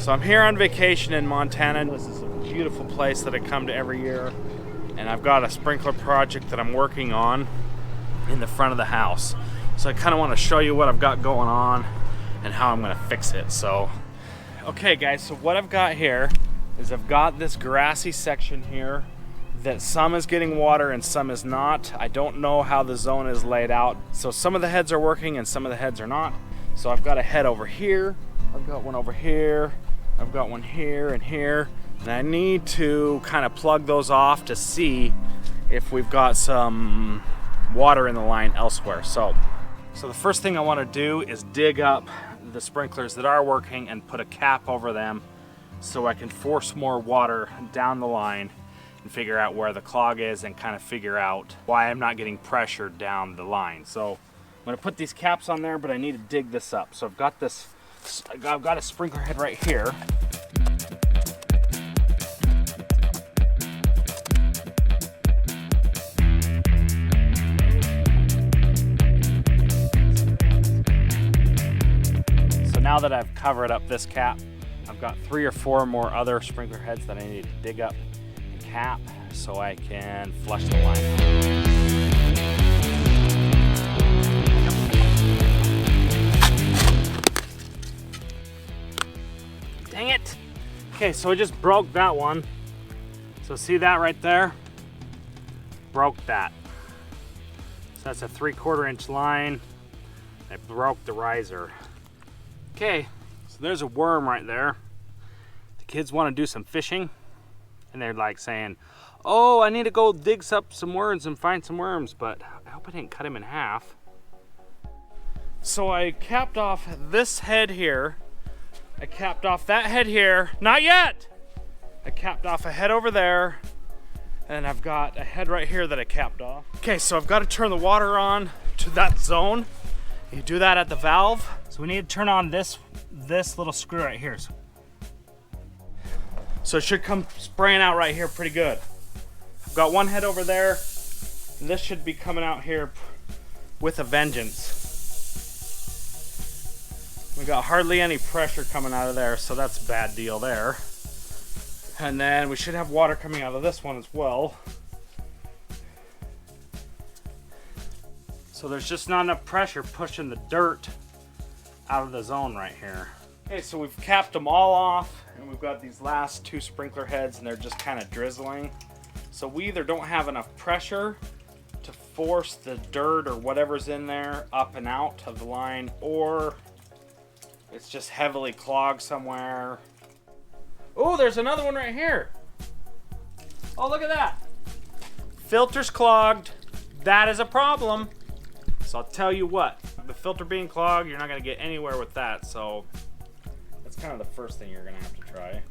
So I'm here on vacation in Montana. This is a beautiful place that I come to every year. And I've got a sprinkler project that I'm working on in the front of the house. So I kind of want to show you what I've got going on and how I'm going to fix it. So, okay guys, so what I've got here is I've got this grassy section here that some is getting water and some is not. I don't know how the zone is laid out. So some of the heads are working and some of the heads are not. So I've got a head over here. I've got one over here. I've got one here and here. And I need to kind of plug those off to see if we've got some water in the line elsewhere. So the first thing I want to do is dig up the sprinklers that are working and put a cap over them so I can force more water down the line and figure out where the clog is and kind of figure out why I'm not getting pressure down the line. So I'm going to put these caps on there, but I need to dig this up. So I've got a sprinkler head right here. Now that I've covered up this cap, I've got 3 or 4 more other sprinkler heads that I need to dig up and cap so I can flush the line out. Dang it! Okay, so I just broke that one. So see that right there? Broke that. So that's a 3/4 inch line. I broke the riser. Okay, so there's a worm right there. The kids want to do some fishing and they're like saying, oh, I need to go dig up some worms and find some worms, but I hope I didn't cut him in half. So I capped off this head here. I capped off that head here. Not yet! I capped off a head over there, and I've got a head right here that I capped off. Okay, so I've got to turn the water on to that zone. You do that at the valve. So we need to turn on this little screw right here. So it should come spraying out right here pretty good. I've got one head over there. And this should be coming out here with a vengeance. We got hardly any pressure coming out of there, so that's a bad deal there. And then we should have water coming out of this one as well. So there's just not enough pressure pushing the dirt out of the zone right here. Okay, so we've capped them all off and we've got these last 2 sprinkler heads and they're just kind of drizzling. So we either don't have enough pressure to force the dirt or whatever's in there up and out of the line, or it's just heavily clogged somewhere. Oh, there's another one right here. Oh, look at that. Filter's clogged. That is a problem. So I'll tell you what, the filter being clogged, you're not gonna get anywhere with that. So that's kind of the first thing you're gonna have to try.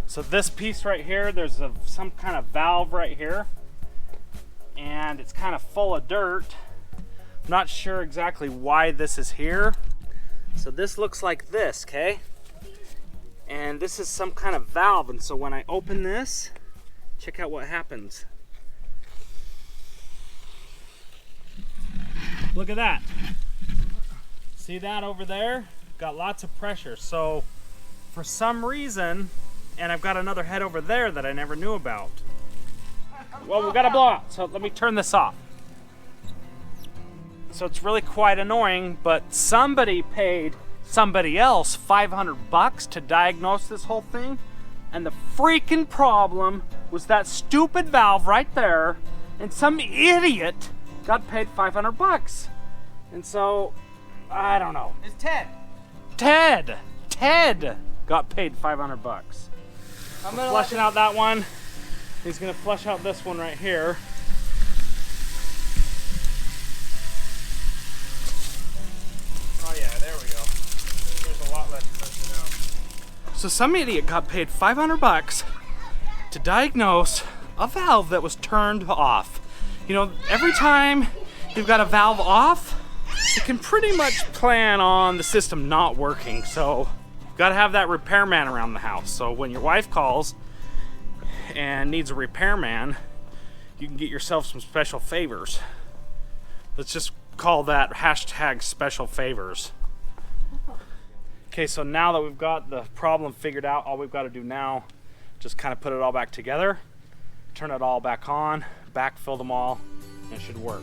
So this piece right here, there's some kind of valve right here, and it's kind of full of dirt. I'm not sure exactly why this is here. So this looks like this, okay? And this is some kind of valve, and so when I open this, check out what happens. Look at that. See that over there? Got lots of pressure. So for some reason, and I've got another head over there that I never knew about. Well, we gotta blow out. So let me turn this off. So it's really quite annoying, but somebody paid somebody else $500 to diagnose this whole thing. And the freaking problem was that stupid valve right there, and some idiot got paid $500. And so, I don't know. It's Ted. Ted got paid $500. I'm flushing out that one. He's gonna flush out this one right here. Oh yeah, there we go. There's a lot less pressure now. So some idiot got paid $500 to diagnose a valve that was turned off. You know, every time you've got a valve off, you can pretty much plan on the system not working. So you've got to have that repairman around the house. So when your wife calls and needs a repairman, you can get yourself some special favors. Let's just call that hashtag special favors. Okay, so now that we've got the problem figured out, all we've got to do now, just kind of put it all back together, turn it all back on, backfill them all, and it should work.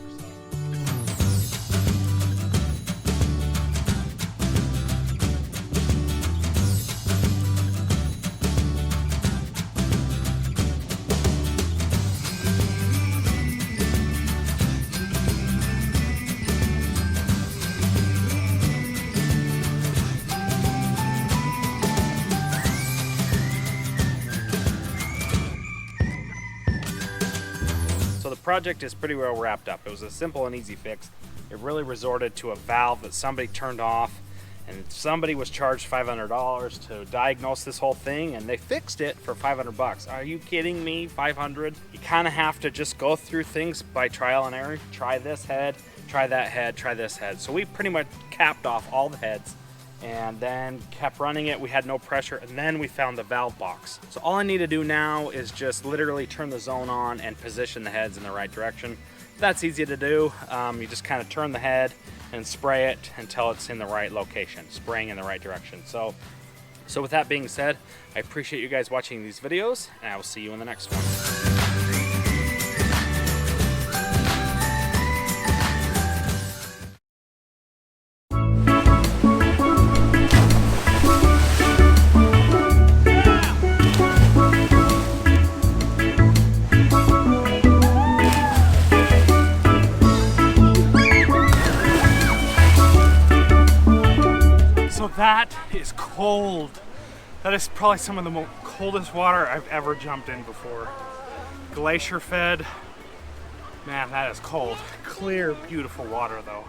So the project is pretty well wrapped up. It was a simple and easy fix. It really resorted to a valve that somebody turned off, and somebody was charged $500 to diagnose this whole thing, and they fixed it for 500 bucks. Are you kidding me? 500? You kind of have to just go through things by trial and error. Try this head, try that head, try this head. So we pretty much capped off all the heads and then kept running it. We had no pressure, and then we found the valve box. So all I need to do now is just literally turn the zone on and position the heads in the right direction. That's easy to do. You just kind of turn the head and spray it until it's in the right location, spraying in the right direction. So with that being said, I appreciate you guys watching these videos, and I will see you in the next one. So that is cold. That is probably some of the coldest water I've ever jumped in before. Glacier fed. Man, that is cold. Clear, beautiful water though.